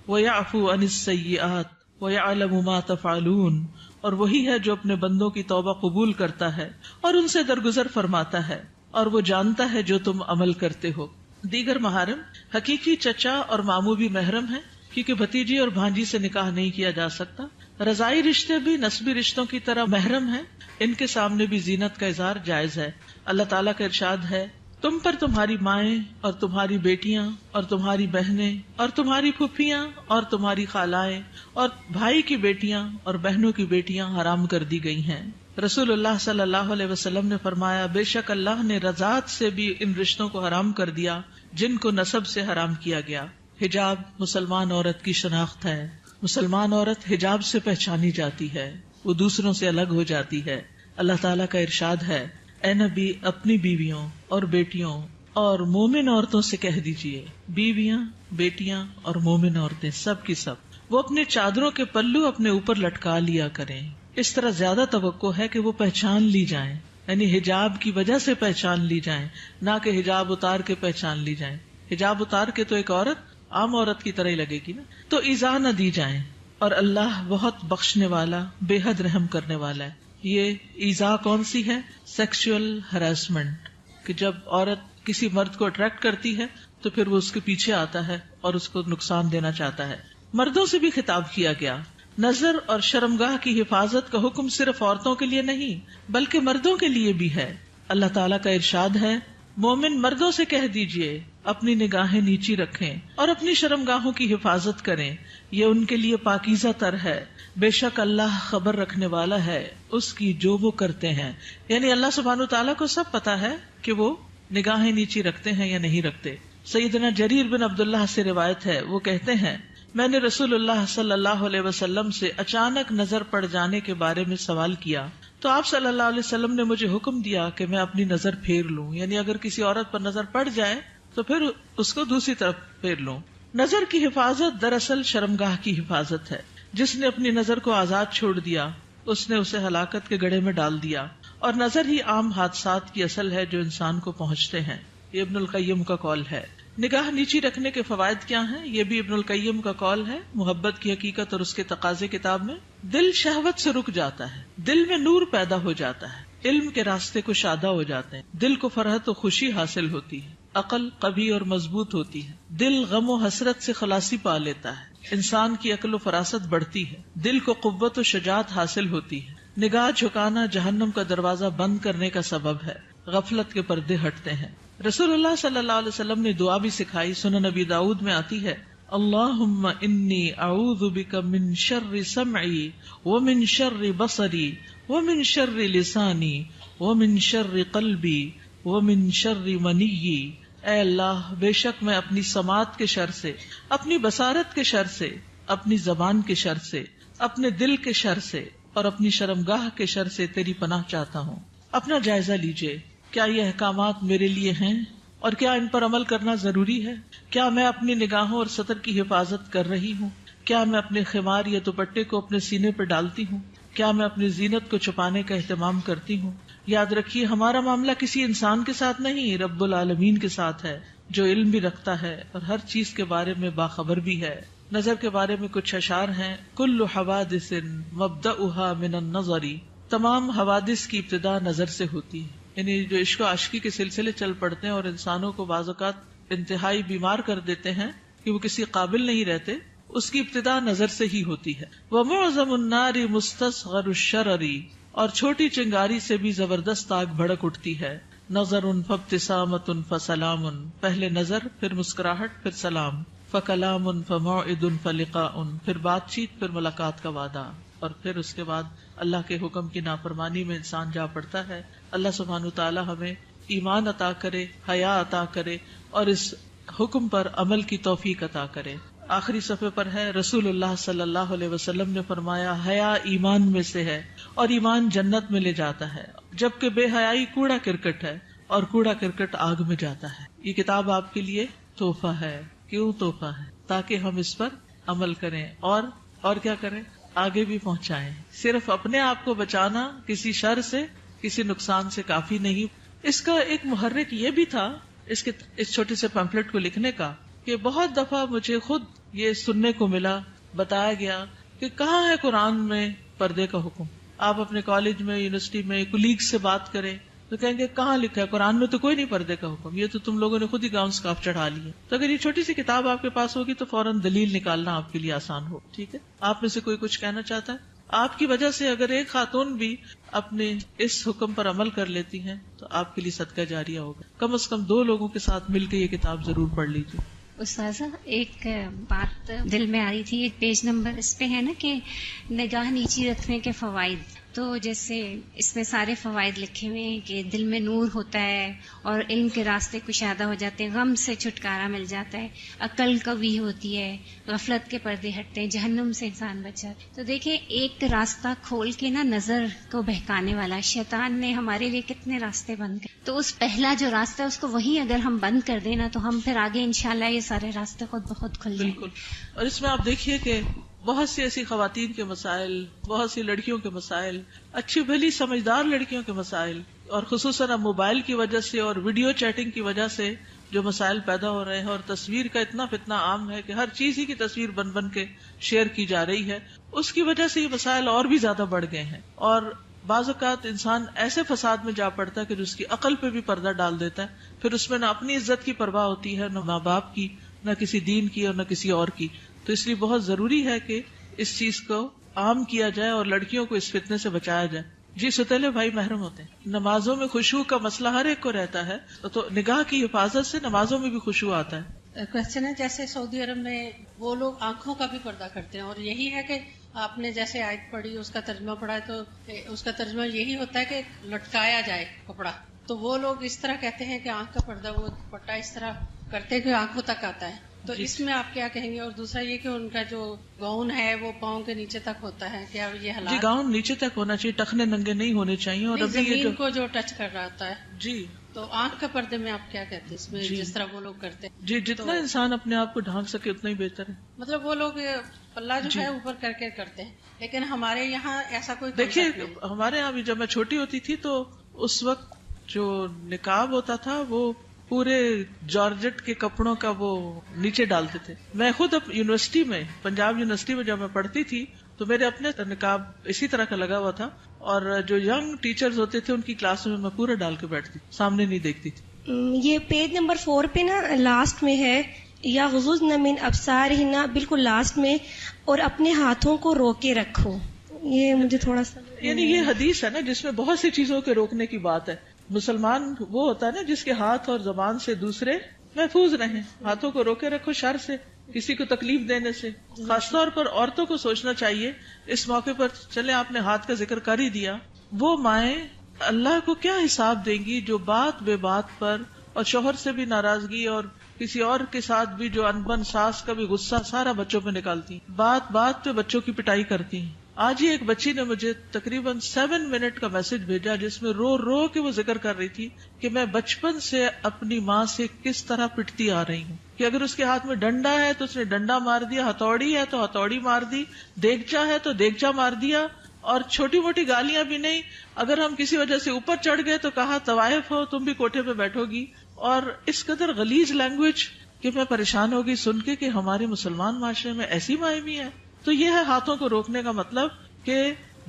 وَيَعْفُو عَنِ السَّيِّئَاتِ وَيَعْلَمُ مَا تَفْعَلُونَ، اور وہی ہے جو اپنے بندوں کی توبہ قبول کرتا ہے اور ان سے درگزر فرماتا ہے، اور وہ جانتا ہے جو تم عمل کرتے ہو. دیگر محارم حقیقی چچا اور ماموں بھی محرم ہیں کیونکہ بھتیجی اور بھانجی سے نکاح نہیں کیا جا سکتا. رضائی رشتے بھی نسبی رشتوں کی طرح محرم ہیں، ان کے سامنے بھی زینت کا اظہار جائز ہے. اللہ تعالیٰ کا ارشاد ہے تم پر تمہاری مائیں اور تمہاری بیٹیاں اور تمہاری بہنیں اور تمہاری پھپھیاں اور تمہاری خالائیں اور بھائی کی بیٹیاں اور بہنوں کی بیٹیاں حرام کر دی گئی ہیں. رسول اللہ صلی اللہ علیہ وسلم نے فرمایا بے شک اللہ نے رضاعت سے بھی ان رشتوں کو حرام کر دیا جن کو نسب سے حرام کیا گیا. حجاب مسلمان عورت کی شناخت ہے. مسلمان عورت حجاب سے پہچانی جاتی ہے، وہ دوسروں سے الگ ہو جاتی ہے. اللہ تعالیٰ کا ارشاد ہے اے نبی اپنی بیویوں اور بیٹیوں اور مومن عورتوں سے کہہ دیجئے، بیویاں بیٹیاں اور مومن عورتیں سب کی سب وہ اپنے چادروں کے پلو اپنے اوپر لٹکا لیا کریں. اس طرح زیادہ توقع ہے کہ وہ پہچان لی جائیں، یعنی حجاب کی وجہ سے پہچان لی جائیں، نہ کہ حجاب اتار کے پہچان لی جائیں. حجاب اتار کے تو ایک عورت عام عورت کی طرح ہی لگے گی نا. تو ایذا نہ دی جائیں، اور اللہ بہت بخشنے والا بے حد رحم کرنے والا ہے. یہ ایذا کون سی ہے؟ سیکسول ہراسمنٹ، کہ جب عورت کسی مرد کو اٹریکٹ کرتی ہے تو پھر وہ اس کے پیچھے آتا ہے اور اس کو نقصان دینا چاہتا ہے. مردوں سے بھی خطاب کیا گیا. نظر اور شرمگاہ کی حفاظت کا حکم صرف عورتوں کے لیے نہیں بلکہ مردوں کے لیے بھی ہے. اللہ تعالیٰ کا ارشاد ہے مومن مردوں سے کہہ دیجئے اپنی نگاہیں نیچی رکھیں اور اپنی شرمگاہوں کی حفاظت کریں، یہ ان کے لیے پاکیزہ تر ہے. بے شک اللہ خبر رکھنے والا ہے اس کی جو وہ کرتے ہیں. یعنی اللہ سبحانہ وتعالیٰ کو سب پتا ہے کہ وہ نگاہیں نیچی رکھتے ہیں یا نہیں رکھتے. سیدنا جریر بن عبداللہ سے روایت ہے، وہ کہتے ہیں میں نے رسول اللہ صلی اللہ علیہ وسلم سے اچانک نظر پڑ جانے کے بارے میں سوال کیا تو آپ صلی اللہ علیہ وسلم نے مجھے حکم دیا کہ میں اپنی نظر پھیر لوں، یعنی اگر کسی عورت پر نظر پڑ جائے تو پھر اس کو دوسری طرف پھیر لوں. نظر کی حفاظت دراصل شرمگاہ کی حفاظت ہے. جس نے اپنی نظر کو آزاد چھوڑ دیا اس نے اسے ہلاکت کے گڑھے میں ڈال دیا، اور نظر ہی عام حادثات کی اصل ہے جو انسان کو پہنچتے ہیں. یہ ابن القیم کا قول ہے. نگاہ نیچی رکھنے کے فوائد کیا ہیں؟ یہ بھی ابن القیم کا قول ہے محبت کی حقیقت اور اس کے تقاضے کتاب میں. دل شہوت سے رک جاتا ہے، دل میں نور پیدا ہو جاتا ہے، علم کے راستے کو شادہ ہو جاتے ہیں، دل کو فرحت و خوشی حاصل ہوتی ہے، عقل قوی اور مضبوط ہوتی ہے، دل غم و حسرت سے خلاصی پا لیتا ہے، انسان کی عقل و فراست بڑھتی ہے، دل کو قوت و شجاعت حاصل ہوتی ہے. نگاہ جھکانا جہنم کا دروازہ بند کرنے کا سبب ہے، غفلت کے پردے ہٹتے ہیں. رسول اللہ صلی اللہ علیہ وسلم نے دعا بھی سکھائی، سنن نبی داؤد میں آتی ہے، اللہم انی اعوذ بک من شر سمعی ومن شر بصری ومن شر لسانی ومن شر قلبی ومن شر منی. اے اللہ، بے شک میں اپنی سماعت کے شر سے، اپنی بصارت کے شر سے، اپنی زبان کے شر سے، اپنے دل کے شر سے اور اپنی شرمگاہ کے شر سے تیری پناہ چاہتا ہوں. اپنا جائزہ لیجئے، کیا یہ احکامات میرے لیے ہیں اور کیا ان پر عمل کرنا ضروری ہے؟ کیا میں اپنی نگاہوں اور سطر کی حفاظت کر رہی ہوں؟ کیا میں اپنے خمار یا دوپٹے کو اپنے سینے پر ڈالتی ہوں؟ کیا میں اپنی زینت کو چھپانے کا اہتمام کرتی ہوں؟ یاد رکھیے، ہمارا معاملہ کسی انسان کے ساتھ نہیں، رب العالمین کے ساتھ ہے، جو علم بھی رکھتا ہے اور ہر چیز کے بارے میں باخبر بھی ہے. نظر کے بارے میں کچھ اشعار ہیں، کل حوادث مبدأها من النظر، تمام حوادث کی ابتدا نظر سے ہوتی ہے. یعنی جو عشق و عاشقی کے سلسلے چل پڑتے ہیں اور انسانوں کو بعض اوقات انتہائی بیمار کر دیتے ہیں کہ وہ کسی قابل نہیں رہتے، اس کی ابتدا نظر سے ہی ہوتی ہے. وَمُعْظَمُ النَّارِ مُسْتَصْغَرُ الشَّرَرِ، اور چھوٹی چنگاری سے بھی زبردست آگ بھڑک اٹھتی ہے. نَظَرٌ فَابْتِسَامَةٌ فَسَلَامٌ، پہلے نظر، پھر مسکراہٹ، پھر سلام. فَكَلَامٌ فَمَوْعِدٌ فَلِقَاءٌ، پھر بات چیت، پھر ملاقات کا وعدہ. اور پھر اس کے بعد اللہ کے حکم کی نافرمانی میں انسان جا پڑتا ہے. اللہ سبحانہ وتعالی ہمیں ایمان عطا کرے، حیا عطا کرے اور اس حکم پر عمل کی توفیق عطا کرے. آخری صفحے پر ہے، رسول اللہ صلی اللہ علیہ وسلم نے فرمایا، حیا ایمان میں سے ہے اور ایمان جنت میں لے جاتا ہے، جبکہ بے حیائی کوڑا کرکٹ ہے اور کوڑا کرکٹ آگ میں جاتا ہے. یہ کتاب آپ کے لیے تحفہ ہے. کیوں تحفہ ہے؟ تاکہ ہم اس پر عمل کریں اور کیا کریں؟ آگے بھی پہنچائیں. صرف اپنے آپ کو بچانا کسی شر سے، کسی نقصان سے کافی نہیں. اس کا ایک محرک یہ بھی تھا اس چھوٹے سے پیمفلٹ کو لکھنے کا، کہ بہت دفعہ مجھے خود یہ سننے کو ملا، بتایا گیا کہ کہاں ہے قرآن میں پردے کا حکم. آپ اپنے کالج میں، یونیورسٹی میں کولیگ سے بات کریں تو کہیں گے کہاں لکھا ہے قرآن میں؟ تو کوئی نہیں پردے کا حکم، یہ تو تم لوگوں نے خود ہی گاؤن سکارف چڑھا لی ہے. تو اگر یہ چھوٹی سی کتاب آپ کے پاس ہوگی تو فوراً دلیل نکالنا آپ کے لیے آسان ہو. ٹھیک ہے، آپ میں سے کوئی کچھ کہنا چاہتا ہے؟ آپ کی وجہ سے اگر ایک خاتون بھی اپنے اس حکم پر عمل کر لیتی ہیں تو آپ کے لیے صدقہ جاریہ ہوگا. کم از کم 2 لوگوں کے ساتھ مل کے یہ کتاب ضرور پڑھ لیجیے. استاذہ، ایک بات دل میں آ رہی تھی، ایک پیج نمبر اس پہ ہے نا کہ نگاہ نیچی رکھنے کے فوائد. تو جیسے اس میں سارے فوائد لکھے ہوئے ہیں کہ دل میں نور ہوتا ہے اور علم کے راستے کشادہ ہو جاتے ہیں، غم سے چھٹکارا مل جاتا ہے، عقل قوی ہوتی ہے، غفلت کے پردے ہٹتے ہیں، جہنم سے انسان بچ جاتا ہے. تو دیکھیں، ایک راستہ کھول کے نا نظر کو بہکانے والا شیطان نے ہمارے لیے کتنے راستے بند کر، تو اس پہلا جو راستہ ہے اس کو وہیں اگر ہم بند کر دیں نا تو ہم پھر آگے انشاءاللہ یہ سارے راستے خود بخود کھل جائیں. بالکل. اور اس میں آپ دیکھیے کہ بہت سی ایسی خواتین کے مسائل، بہت سی لڑکیوں کے مسائل، اچھی بھلی سمجھدار لڑکیوں کے مسائل، اور خصوصاً اب موبائل کی وجہ سے اور ویڈیو چیٹنگ کی وجہ سے جو مسائل پیدا ہو رہے ہیں، اور تصویر کا اتنا فتنہ عام ہے کہ ہر چیز ہی کی تصویر بن بن کے شیئر کی جا رہی ہے، اس کی وجہ سے یہ مسائل اور بھی زیادہ بڑھ گئے ہیں. اور بعض اوقات انسان ایسے فساد میں جا پڑتا ہے کہ اس کی عقل پہ بھی پردہ ڈال دیتا ہے، پھر اس میں نہ اپنی عزت کی پرواہ ہوتی ہے، نہ ماں باپ کی، نہ کسی دین کی اور نہ کسی اور کی. تو اس لیے بہت ضروری ہے کہ اس چیز کو عام کیا جائے اور لڑکیوں کو اس فتنے سے بچایا جائے. جی، ستیلے بھائی محرم ہوتے ہیں. نمازوں میں خشوع کا مسئلہ ہر ایک کو رہتا ہے، تو نگاہ کی حفاظت سے نمازوں میں بھی خشوع آتا ہے. کوشچن ہے، جیسے سعودی عرب میں وہ لوگ آنکھوں کا بھی پردہ کرتے ہیں، اور یہی ہے کہ آپ نے جیسے آیت پڑھی، اس کا ترجمہ پڑھا ہے، تو اس کا ترجمہ یہی ہوتا ہے کہ لٹکایا جائے کپڑا. تو وہ لوگ اس طرح کہتے ہیں کہ آنکھ کا پردہ، وہ پٹا اس طرح کرتے ہیں کہ آنکھوں تک آتا ہے. تو اس میں آپ کیا کہیں گے؟ اور دوسرا یہ کہ ان کا جو گاؤن ہے وہ پاؤں کے نیچے تک ہوتا ہے، کیا یہ حالات؟ جی، گاؤن نیچے تک ہونا چاہیے، ٹخنے ننگے نہیں ہونے چاہیے. اور ابھی زمین کو جو ٹچ کر رہا ہوتا ہے. جی، تو آنکھ کا پردے میں آپ کیا کہتے ہیں اس میں؟ جس طرح وہ لوگ کرتے ہیں، جی، جتنا انسان اپنے آپ کو ڈھانک سکے اتنا ہی بہتر ہے. مطلب وہ لوگ پلہ جو ہے اوپر کر کے کرتے ہیں، لیکن ہمارے یہاں ایسا کوئی دیکھیے، ہمارے یہاں بھی جب میں چھوٹی ہوتی تھی تو اس وقت جو نقاب ہوتا تھا وہ پورے جارجٹ کے کپڑوں کا وہ نیچے ڈالتے تھے. میں خود یونیورسٹی میں، پنجاب یونیورسٹی میں جب میں پڑھتی تھی تو میرے اپنے نقاب اسی طرح کا لگا ہوا تھا، اور جو ینگ ٹیچرز ہوتے تھے ان کی کلاس میں میں پورا ڈال کے بیٹھتی، سامنے نہیں دیکھتی تھی. یہ پیج نمبر 4 پہ نا لاسٹ میں ہے، یا غضضن من ابصارہن، بالکل لاسٹ میں، اور اپنے ہاتھوں کو روکے رکھو. یہ مجھے تھوڑا سا، یعنی یہ حدیث ہے نا جس میں بہت سی چیزوں کے روکنے کی بات ہے. مسلمان وہ ہوتا ہے نا جس کے ہاتھ اور زبان سے دوسرے محفوظ رہیں. ہاتھوں کو روکے رکھو شر سے، کسی کو تکلیف دینے سے. خاص طور پر عورتوں کو سوچنا چاہیے اس موقع پر. چلے آپ نے ہاتھ کا ذکر کر ہی دیا، وہ مائیں اللہ کو کیا حساب دیں گی جو بات بے بات پر اور شوہر سے بھی ناراضگی اور کسی اور کے ساتھ بھی جو انبن ساس کا بھی غصہ سارا بچوں پہ نکالتی، بات بات پہ بچوں کی پٹائی کرتی. آج ہی ایک بچی نے مجھے تقریباً 7 منٹ کا میسج بھیجا جس میں رو رو کے وہ ذکر کر رہی تھی کہ میں بچپن سے اپنی ماں سے کس طرح پٹتی آ رہی ہوں، کہ اگر اس کے ہاتھ میں ڈنڈا ہے تو اس نے ڈنڈا مار دیا، ہتھوڑی ہے تو ہتھوڑی مار دی، دیگچا ہے تو دیگچا مار دیا، اور چھوٹی موٹی گالیاں بھی نہیں. اگر ہم کسی وجہ سے اوپر چڑھ گئے تو کہا طوائف ہو تم بھی کوٹھے پہ بیٹھو گی. اور اس قدر غلیظ لینگویج کہ میں پریشان ہو گئی سن کے کہ ہمارے مسلمان معاشرے میں ایسی مائیں بھی ہیں. تو یہ ہے ہاتھوں کو روکنے کا مطلب کہ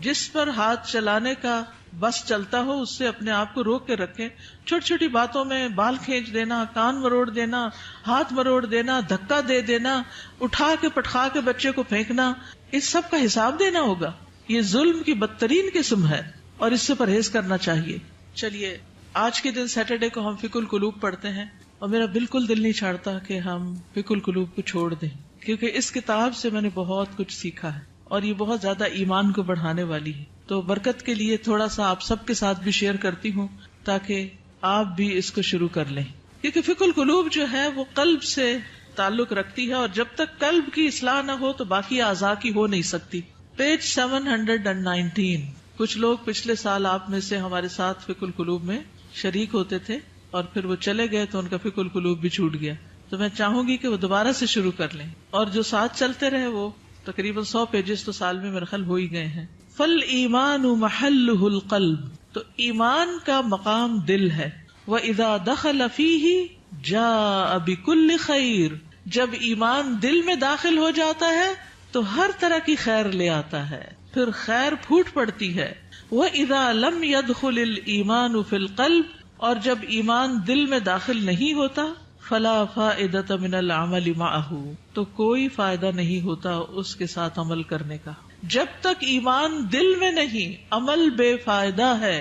جس پر ہاتھ چلانے کا بس چلتا ہو اس سے اپنے آپ کو روک کے رکھیں. چھوٹی چھوٹی باتوں میں بال کھینچ دینا، کان مروڑ دینا، ہاتھ مروڑ دینا، دھکا دے دینا، اٹھا کے پٹخا کے بچے کو پھینکنا، اس سب کا حساب دینا ہوگا. یہ ظلم کی بدترین قسم ہے اور اس سے پرہیز کرنا چاہیے. چلیے آج کے دن سیٹرڈے کو ہم فقہ القلوب پڑھتے ہیں، اور میرا بالکل دل نہیں چاہتا کہ ہم فقہ القلوب کو چھوڑ دیں، کیونکہ اس کتاب سے میں نے بہت کچھ سیکھا ہے اور یہ بہت زیادہ ایمان کو بڑھانے والی ہے. تو برکت کے لیے تھوڑا سا آپ سب کے ساتھ بھی شیئر کرتی ہوں تاکہ آپ بھی اس کو شروع کر لیں، کیونکہ فقہ القلوب جو ہے وہ قلب سے تعلق رکھتی ہے، اور جب تک قلب کی اصلاح نہ ہو تو باقی اعضاء کی ہو نہیں سکتی. پیج 719. کچھ لوگ پچھلے سال آپ میں سے ہمارے ساتھ فقہ القلوب میں شریک ہوتے تھے اور پھر وہ چلے گئے تو ان کا فقہ القلوب بھی چھوٹ گیا. تو میں چاہوں گی کہ وہ دوبارہ سے شروع کر لیں، اور جو ساتھ چلتے رہے وہ تقریباً 100 پیجز تو سال میں میرے خیال ہو ہی گئے ہیں. فالایمان محلہ القلب، تو ایمان کا مقام دل ہے. واذا دخل فیہ جاء بکل خیر، جب ایمان دل میں داخل ہو جاتا ہے تو ہر طرح کی خیر لے آتا ہے، پھر خیر پھوٹ پڑتی ہے. وَإِذَا لَمْ يَدْخُلِ الْإِيمَانُ فِي الْقَلْبِ، اور جب ایمان دل میں داخل نہیں ہوتا، فَلَا فَائِدَةَ مِنَ الْعَمَلِ مَعَهُ، تو کوئی فائدہ نہیں ہوتا اس کے ساتھ عمل کرنے کا. جب تک ایمان دل میں نہیں، عمل بے فائدہ ہے،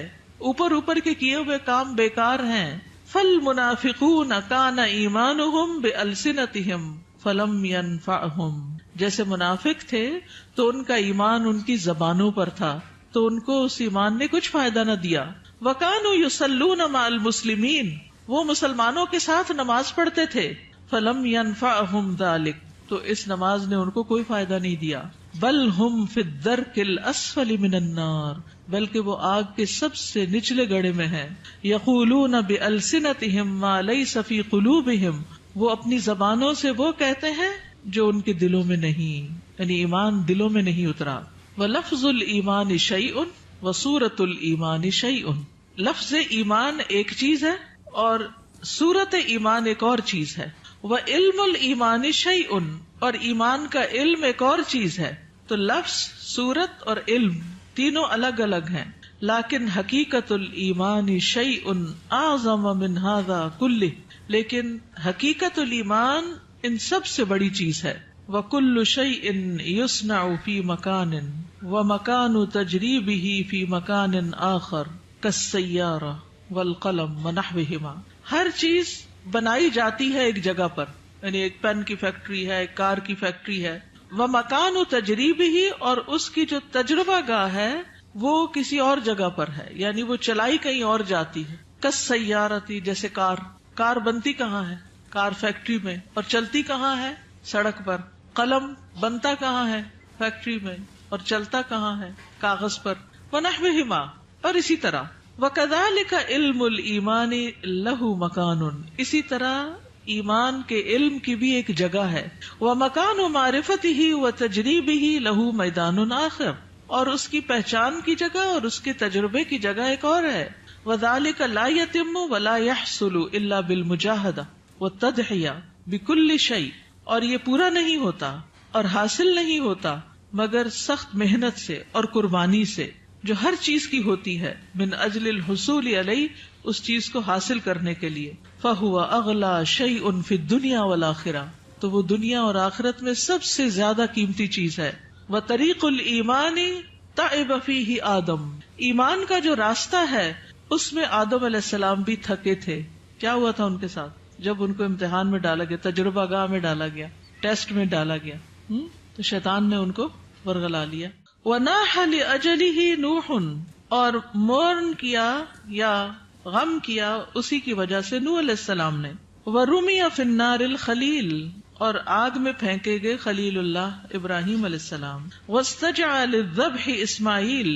اوپر اوپر کے کیے ہوئے کام بیکار ہیں. فَالْمُنَافِقُونَ كَانَ إِيمَانُهُمْ بِأَلْسِنَتِهِمْ فَلَمْ يَنْفَعْهُمْ، جیسے منافق تھے تو ان کا ایمان ان کی زبانوں پر تھا تو ان کو اس ایمان نے کچھ فائدہ نہ دیا. وَكَانُوا يُصَلُّونَ مَعَ الْمُسْلِمِينَ، وہ مسلمانوں کے ساتھ نماز پڑھتے تھے. فَلَمْ يَنْفَعْهُمْ ذَلِكَ، تو اس نماز نے ان کو کوئی فائدہ نہیں دیا. بل ہم فی الدرک الاسفل من النار، بلکہ وہ آگ کے سب سے نچلے گڑھے میں ہیں. یقولون بألسنتہم ما لیس فی قلوبہم، وہ اپنی زبانوں سے وہ کہتے ہیں جو ان کے دلوں میں نہیں، یعنی ایمان دلوں میں نہیں اترا. وَلَفْظُ الْإِيمَانِ شَيْءٌ وَصُورَةُ الْإِيمَانِ شَيْءٌ، لفظ ایمان ایک چیز ہے اور صورت ایمان ایک اور چیز ہے. وَعِلْمُ الْإِيمَانِ شَيْءٌ، اور ایمان کا علم ایک اور چیز ہے. تو لفظ، صورت اور علم تینوں الگ الگ ہیں، لیکن حقیقت الایمان شیء اعظم من ھذا کلہ، لیکن حقیقت الایمان ان سب سے بڑی چیز ہے. وَكُلُّ شَيْءٍ يُصْنَعُ فِي مَكَانٍ وَمَكَانُ تَجْرِيبِهِ فِي مَكَانٍ آخر كَالسَّيَّارَةِ وَالْقَلَمِ وَنَحْوِهِمَا، ہر چیز بنائی جاتی ہے ایک جگہ پر، یعنی ایک پین کی فیکٹری ہے، ایک کار کی فیکٹری ہے. وَمَكَانُ تَجْرِيبِهِ، اور اس کی جو تجربہ گاہ ہے وہ کسی اور جگہ پر ہے، یعنی وہ چلائی کہیں اور جاتی ہے. كَالسَّيَّارَةِ، جیسے کار بنتی کہاں ہے؟ کار فیکٹری میں، اور چلتی کہاں ہے؟ سڑک پر. قلم بنتا کہاں ہے؟ فیکٹری میں، اور چلتا کہاں ہے؟ کاغذ پر. وَنَحْوِهِمَا، اور اسی طرح. وَكَذَلِكَ عِلْمُ الْإِيمَانِ لَهُ مَكَانٌ، اسی طرح ایمان کے علم کی بھی ایک جگہ ہے. وَمَكَانُ مَعْرِفَتِهِ وَتَجْرِيبِهِ لَهُ مَيْدَانٌ آخر، اور اس کی پہچان کی جگہ اور اس کے تجربے کی جگہ ایک اور ہے. وذالک لا یتم ولا یحصل الا بالمجاہدہ والتضحیہ بکل شیء، اور یہ پورا نہیں ہوتا اور حاصل نہیں ہوتا مگر سخت محنت سے اور قربانی سے، جو ہر چیز کی ہوتی ہے، من اجل الحصول علیہ، اس چیز کو حاصل کرنے کے لیے، فہو اغلی شیء فی الدنیا والآخرہ، تو وہ دنیا اور آخرت میں سب سے زیادہ قیمتی چیز ہے۔ وطریق الایمان تعب فیہ آدم، ایمان کا جو راستہ ہے اس میں آدم علیہ السلام بھی تھکے تھے۔ کیا ہوا تھا ان کے ساتھ؟ جب ان کو امتحان میں ڈالا گیا، تجربہ گاہ میں ڈالا گیا، ٹیسٹ میں ڈالا گیا، تو شیطان نے ان کو ورغلا لیا۔ وَنَاحَ لِأَجَلِهِ نُوحٌ، اور مورن کیا یا غم کیا اسی کی وجہ سے نوح علیہ السلام نے۔ وَرُمِيَ فِي النَّارِ الْخَلِيلِ، اور آگ میں پھینکے گئے خلیل اللہ ابراہیم علیہ السلام۔ وَاسْتَجَعَ لِلذَّبْحِ اسماعیل،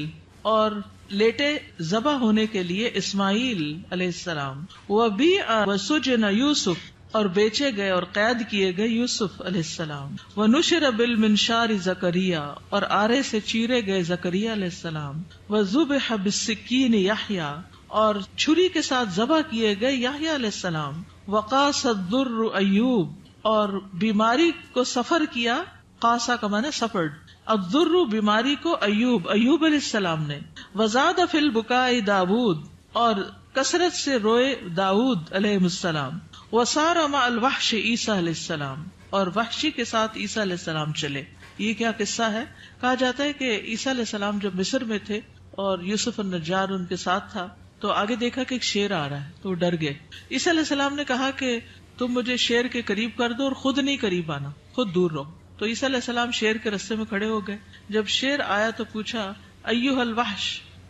اور لیٹے ذبح ہونے کے لیے اسماعیل علیہ السلام۔ وَبِيعَ وَسُجِنَ یوسف، اور بیچے گئے اور قید کیے گئے یوسف علیہ السلام۔ وَنُشِرَ بِالْمِنشَارِ زکریا، اور آرے سے چیرے گئے زکریا علیہ السلام۔ وَذُبِحَ بِالسِّكِّينِ یحییٰ، اور چھری کے ساتھ ذبح کیے گئے یحییٰ علیہ السلام۔ وَقَاسَ الضُّرُّ ایوب، اور بیماری کو سفر کیا، قاسا کا معنی سفرڈ، الضر بیماری کو ایوب علیہ السلام نے۔ وزاد فی البکاء داود، اور کثرت سے روئے داود علیہ السلام۔ وسار مع الوحش عیسیٰ علیہ السلام، اور وحشی کے ساتھ عیسیٰ علیہ السلام چلے۔ یہ کیا قصہ ہے؟ کہا جاتا ہے کہ عیسیٰ علیہ السلام جب مصر میں تھے اور یوسف النجار ان کے ساتھ تھا، تو آگے دیکھا کہ ایک شیر آ رہا ہے تو وہ ڈر گئے۔ عیسیٰ علیہ السلام نے کہا کہ تم مجھے شیر کے قریب کر دو اور خود نہیں قریب آنا، خود دور رہو۔ تو عیسیٰ علیہ السلام شیر کے رستے میں کھڑے ہو گئے۔ جب شیر آیا تو پوچھا، ایھا الوحش،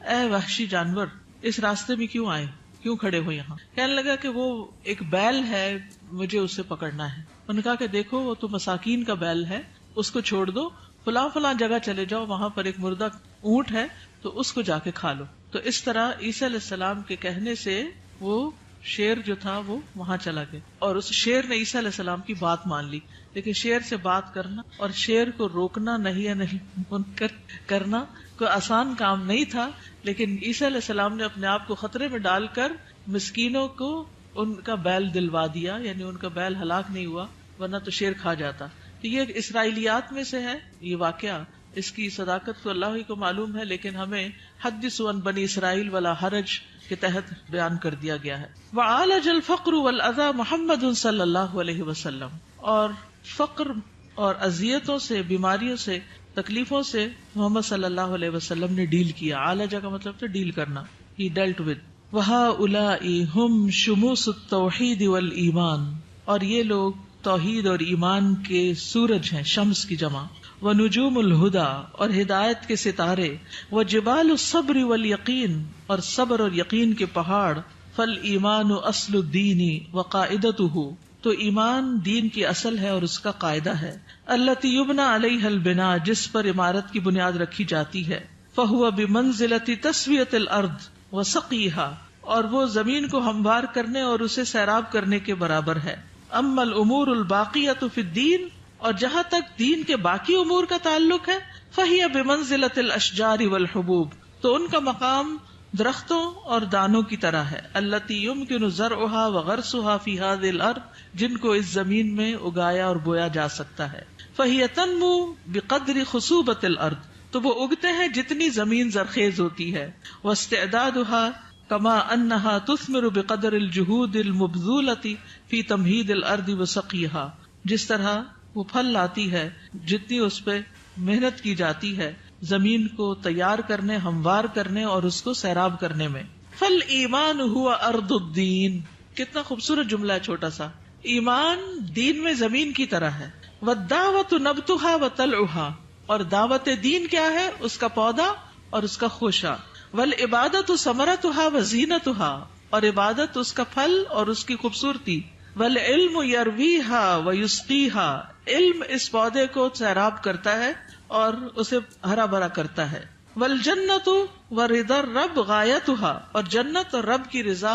اے وحشی جانور، اس راستے میں کیوں آئے، کیوں کھڑے ہو یہاں؟ کہنے لگا کہ وہ ایک بیل ہے، مجھے اسے پکڑنا ہے۔ انہوں نے کہا کہ دیکھو وہ تو مساکین کا بیل ہے، اس کو چھوڑ دو، فلاں فلاں جگہ چلے جاؤ، وہاں پر ایک مردہ اونٹ ہے تو اس کو جا کے کھا لو۔ تو اس طرح عیسیٰ علیہ السلام کے کہنے سے وہ شیر جو تھا وہ وہاں چلا گیا، اور اس شیر نے عیسیٰ علیہ السلام کی بات مان لی۔ لیکن شیر سے بات کرنا اور شیر کو روکنا نہیں منکر کرنا کوئی آسان کام نہیں تھا، لیکن عیسیٰ علیہ السلام نے اپنے آپ کو خطرے میں ڈال کر مسکینوں کو ان کا بیل دلوا دیا، یعنی ان کا بیل ہلاک نہیں ہوا، ورنہ تو شیر کھا جاتا۔ تو یہ اسرائیلیات میں سے ہے یہ واقعہ، اس کی صداقت تو اللہ ہی کو معلوم ہے، لیکن ہمیں حدثوا عن بنی اسرائیل ولا حرج کے تحت بیان کر دیا گیا ہے۔ وعالج الفقر والاذى محمد صلی اللہ علیہ وسلم، اور فقر اور اذیتوں سے، بیماریوں سے، تکلیفوں سے محمد صلی اللہ علیہ وسلم نے ڈیل کیا۔ عالجہ کا مطلب تھا ڈیل کرنا، ہی ڈیلٹ ود۔ وہؤلاء ہم شموس التوحید والایمان، اور یہ لوگ توحید اور ایمان کے سورج ہیں، شمس کی جمع۔ ونجوم الہدی، اور ہدایت کے ستارے۔ وجبال الصبر والیقین، اور صبر اور یقین کے پہاڑ۔ فالایمان اصل الدین وقاعدتہ، تو ایمان دین کی اصل ہے اور اس کا قاعدہ ہے۔ التی یبنى علیہ البناء، جس پر عمارت کی بنیاد رکھی جاتی ہے۔ فہو بمنزلۃ تسویۃ الارض وسقیها، اور وہ زمین کو ہموار کرنے اور اسے سیراب کرنے کے برابر ہے۔ اما الامور الباقیۃ فی الدین، اور جہاں تک دین کے باقی امور کا تعلق ہے، فہی بمنزلۃ الاشجار والحبوب، تو ان کا مقام درختوں اور دانوں کی طرح ہے۔ التی یمکن زرعها وغرسها فی هذه الارض، جن کو اس زمین میں اگایا اور بویا جا سکتا ہے۔ فہی تنمو بقدر خصوبۃ الارض، تو وہ اگتے ہیں جتنی زمین زرخیز ہوتی ہے۔ واستعدادها کما انہا تثمر بقدر الجہود المبذولۃ فی تمہید الارض وسقیها، جس طرح وہ پھل لاتی ہے جتنی اس پہ محنت کی جاتی ہے زمین کو تیار کرنے، ہموار کرنے اور اس کو سیراب کرنے میں۔ فالایمان هو ارض الدین، کتنا خوبصورت جملہ ہے چھوٹا سا۔ ایمان دین میں زمین کی طرح ہے۔ والدعوۃ نبتها وطلعها، اور دعوت دین کیا ہے؟ اس کا پودا اور اس کا خوشہ۔ والعبادۃ ثمرتها وزینتها، اور عبادت اس کا پھل اور اس کی خوبصورتی۔ والعلم یرویها ویسقیها، علم اس پودے کو سیراب کرتا ہے اور اسے ہرا بھرا کرتا ہے۔ والجنۃ ورضا الرب غایتها، اور جنت اور رب کی رضا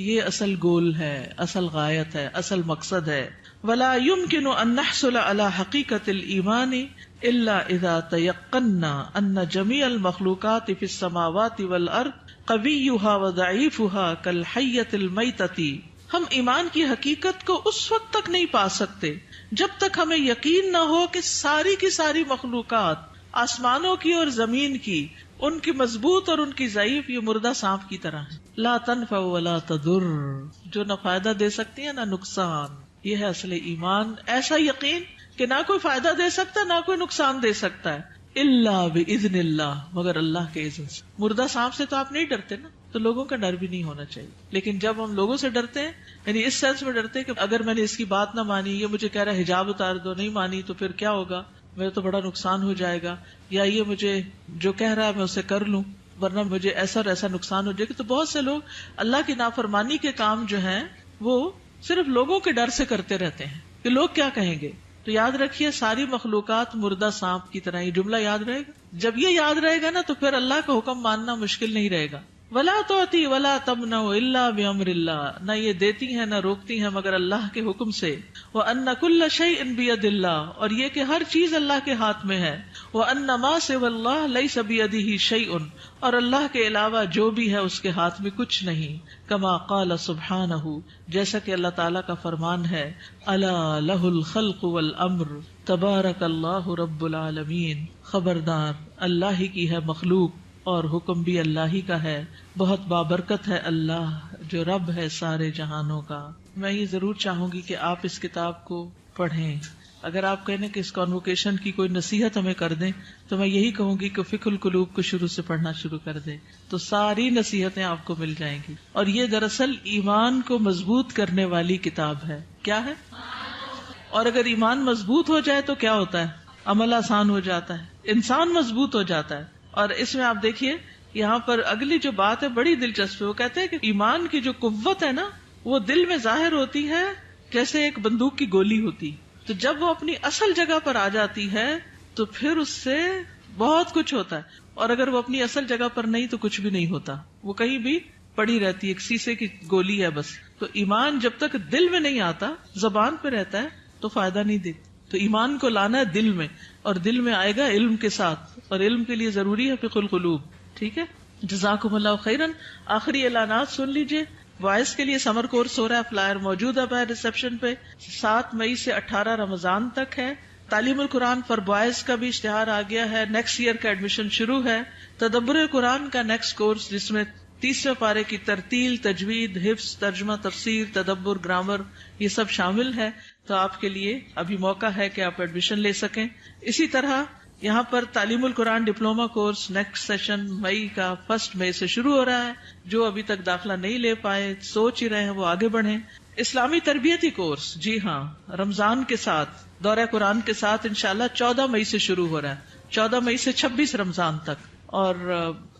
یہ اصل گول ہے، اصل غایت ہے، اصل مقصد ہے۔ ولا يمكن ان نحصل على حقیقت الایمان الا اذا تیقنا ان جمیع المخلوقات فی السماوات والارض قویھا وضعیفھا کالحیۃ المیتۃ. ہم ایمان کی حقیقت کو اس وقت تک نہیں پا سکتے جب تک ہمیں یقین نہ ہو کہ ساری کی ساری مخلوقات، آسمانوں کی اور زمین کی، ان کی مضبوط اور ان کی ضعیف یہ مردہ سانپ کی طرح ہے. لا تنفع ولا تضر، جو نہ فائدہ دے سکتی ہے نہ نقصان. یہ ہے اصل ایمان، ایسا یقین کہ نہ کوئی فائدہ دے سکتا نہ کوئی نقصان دے سکتا ہے، الا باذن اللہ، مگر اللہ کے اذن سے. مردہ سانپ سے تو آپ نہیں ڈرتے نا، تو لوگوں کا ڈر بھی نہیں ہونا چاہیے. لیکن جب ہم لوگوں سے ڈرتے ہیں، یعنی اس سینس میں ڈرتے ہیں کہ اگر میں نے اس کی بات نہ مانی، یہ مجھے کہہ رہا ہے حجاب اتار دو، نہیں مانی تو پھر کیا ہوگا، میرا تو بڑا نقصان ہو جائے گا، یا یہ مجھے جو کہہ رہا ہے میں اسے کر لوں ورنہ مجھے ایسا اور ایسا نقصان ہو جائے گا. تو بہت سے لوگ اللہ کی نافرمانی کے کام جو ہیں وہ صرف لوگوں کے ڈر سے کرتے رہتے ہیں کہ لوگ کیا کہیں گے. تو یاد رکھیے ساری مخلوقات مردہ سانپ کی طرح. یہ جملہ یاد رہے گا. جب یہ یاد رہے گا نا تو پھر اللہ کا حکم ماننا مشکل نہیں رہے گا. ولا تعطی ولا تمنع الا بامر اللہ، نہ یہ دیتی ہیں نہ روکتی ہیں مگر اللہ کے حکم سے. وان کل شیء بید اللہ، اور یہ کہ ہر چیز اللہ کے ہاتھ میں ہے. وان ما سوى اللہ لیس بیدہ شیء، اور اللہ کے علاوہ جو بھی ہے اس کے ہاتھ میں کچھ نہیں. کما قال سبحانہ، جیسا کہ اللہ تعالیٰ کا فرمان ہے، الا لہ الخلق والامر تبارک اللہ رب العالمین. خبردار اللہ ہی کی ہے مخلوق اور حکم بھی اللہ ہی کا ہے، بہت بابرکت ہے اللہ جو رب ہے سارے جہانوں کا. میں یہ ضرور چاہوں گی کہ آپ اس کتاب کو پڑھیں. اگر آپ کہنے کہ اس کانوکیشن کی کوئی نصیحت ہمیں کر دیں تو میں یہی کہوں گی کہ فقہ القلوب کو شروع سے پڑھنا شروع کر دیں تو ساری نصیحتیں آپ کو مل جائیں گی. اور یہ دراصل ایمان کو مضبوط کرنے والی کتاب ہے. کیا ہے؟ اور اگر ایمان مضبوط ہو جائے تو کیا ہوتا ہے؟ عمل آسان ہو جاتا ہے، انسان مضبوط ہو جاتا ہے. اور اس میں آپ دیکھیے یہاں پر اگلی جو بات ہے بڑی دلچسپ ہے. وہ کہتے ہیں کہ ایمان کی جو قوت ہے نا وہ دل میں ظاہر ہوتی ہے جیسے ایک بندوق کی گولی ہوتی. تو جب وہ اپنی اصل جگہ پر آ جاتی ہے تو پھر اس سے بہت کچھ ہوتا ہے. اور اگر وہ اپنی اصل جگہ پر نہیں تو کچھ بھی نہیں ہوتا، وہ کہیں بھی پڑی رہتی ہے، ایک سیسے کی گولی ہے بس. تو ایمان جب تک دل میں نہیں آتا، زبان پہ رہتا ہے تو فائدہ نہیں دیتا. تو ایمان کو لانا ہے دل میں، اور دل میں آئے گا علم کے ساتھ، اور علم کے لیے ضروری ہے فقہ القلوب. ٹھیک ہے، جزاکم اللہ خیرن. آخری اعلانات سن لیجئے. وائس کے لیے سمر کورس ہو رہا ہے، فلائر موجود ہے باہر ریسپشن پہ. 7 مئی سے 18 رمضان تک ہے. تعلیم القرآن فار بوائز کا بھی اشتہار آ گیا ہے، نیکسٹ ایئر کا ایڈمیشن شروع ہے. تدبر قرآن کا نیکسٹ کورس جس میں 30ویں پارے کی ترتیل، تجوید، حفظ، ترجمہ، تفسیر، تدبر، گرامر یہ سب شامل ہے. تو آپ کے لیے ابھی موقع ہے کہ آپ ایڈمیشن لے سکیں. اسی طرح یہاں پر تعلیم القرآن ڈپلوما کورس نیکسٹ سیشن مئی کا 1 مئی سے شروع ہو رہا ہے. جو ابھی تک داخلہ نہیں لے پائے، سوچ ہی رہے ہیں، وہ آگے بڑھیں. اسلامی تربیتی کورس، جی ہاں، رمضان کے ساتھ دورہ قرآن کے ساتھ انشاءاللہ 14 مئی سے شروع ہو رہا ہے، 14 مئی سے 26 رمضان تک. اور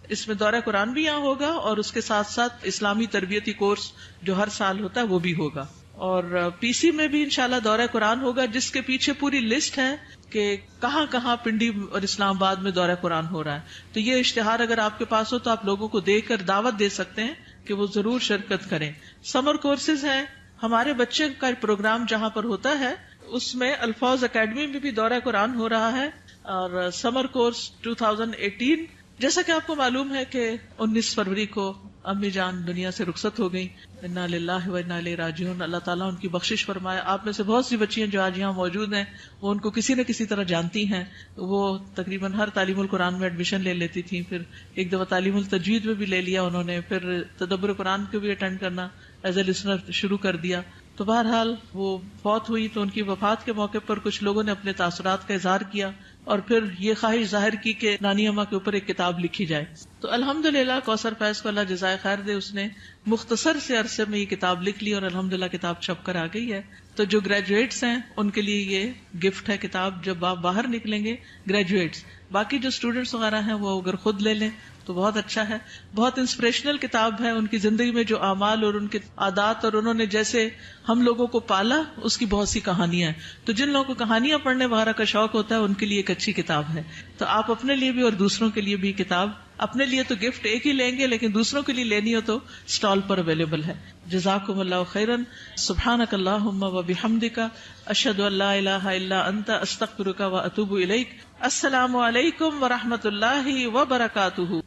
اس میں دورہ قرآن بھی یہاں ہوگا اور اس کے ساتھ ساتھ اسلامی تربیتی کورس جو ہر سال ہوتا ہے وہ بھی ہوگا. اور پی سی میں بھی انشاءاللہ دورہ قرآن ہوگا جس کے پیچھے پوری لسٹ ہے کہ کہاں کہاں پنڈی اور اسلام آباد میں دورہ قرآن ہو رہا ہے. تو یہ اشتہار اگر آپ کے پاس ہو تو آپ لوگوں کو دے کر دعوت دے سکتے ہیں کہ وہ ضرور شرکت کریں. سمر کورسز ہیں ہمارے بچے کا پروگرام جہاں پر ہوتا ہے اس میں الفاظ اکیڈمی میں بھی دورہ قرآن ہو رہا ہے. اور سمر کورس 2018 جیسا کہ آپ کو معلوم ہے کہ 19 فروری کو امی جان دنیا سے رخصت ہو گئی. انا للہ و انا الیہ راجعون. اللہ تعالیٰ ان کی بخشش فرمائے. آپ میں سے بہت سی بچیاں جو آج یہاں موجود ہیں وہ ان کو کسی نہ کسی طرح جانتی ہیں. وہ تقریباً ہر تعلیم القرآن میں ایڈمیشن لے لیتی تھیں، پھر ایک دفعہ تعلیم التجوید میں بھی لے لیا انہوں نے، پھر تدبر قرآن کو بھی اٹینڈ کرنا ایز اے لسنر شروع کر دیا. تو بہرحال وہ فوت ہوئی تو ان کی وفات کے موقع پر کچھ لوگوں نے اپنے تاثرات کا اظہار کیا اور پھر یہ خواہش ظاہر کی کہ نانی اماں کے اوپر ایک کتاب لکھی جائے. تو الحمدللہ کوثر فیض کو اللہ جزائے خیر دے، اس نے مختصر سے عرصے میں یہ کتاب لکھ لی اور الحمدللہ کتاب چھپ کر آ گئی ہے. تو جو گریجویٹس ہیں ان کے لیے یہ گفٹ ہے کتاب، جب آپ باہر نکلیں گے گریجویٹس. باقی جو اسٹوڈینٹس وغیرہ ہیں وہ اگر خود لے لیں تو بہت اچھا ہے. بہت انسپریشنل کتاب ہے. ان کی زندگی میں جو اعمال اور ان کے عادات اور انہوں نے جیسے ہم لوگوں کو پالا اس کی بہت سی کہانیاں ہیں. تو جن لوگوں کو کہانیاں پڑھنے وغیرہ کا شوق ہوتا ہے ان کے لیے ایک اچھی کتاب ہے. تو آپ اپنے لیے بھی اور دوسروں کے لیے بھی کتاب، اپنے لیے تو گفٹ ایک ہی لیں گے لیکن دوسروں کے لیے لینی ہو تو اسٹال پر اویلیبل ہے. جزاکم اللہ خیرا. سبحانک اللہم و بحمدک، اشہد ان لا الہ الا انت، استغفرک و اتوب الیک. السلام علیکم و رحمۃ اللہ وبرکاتہ.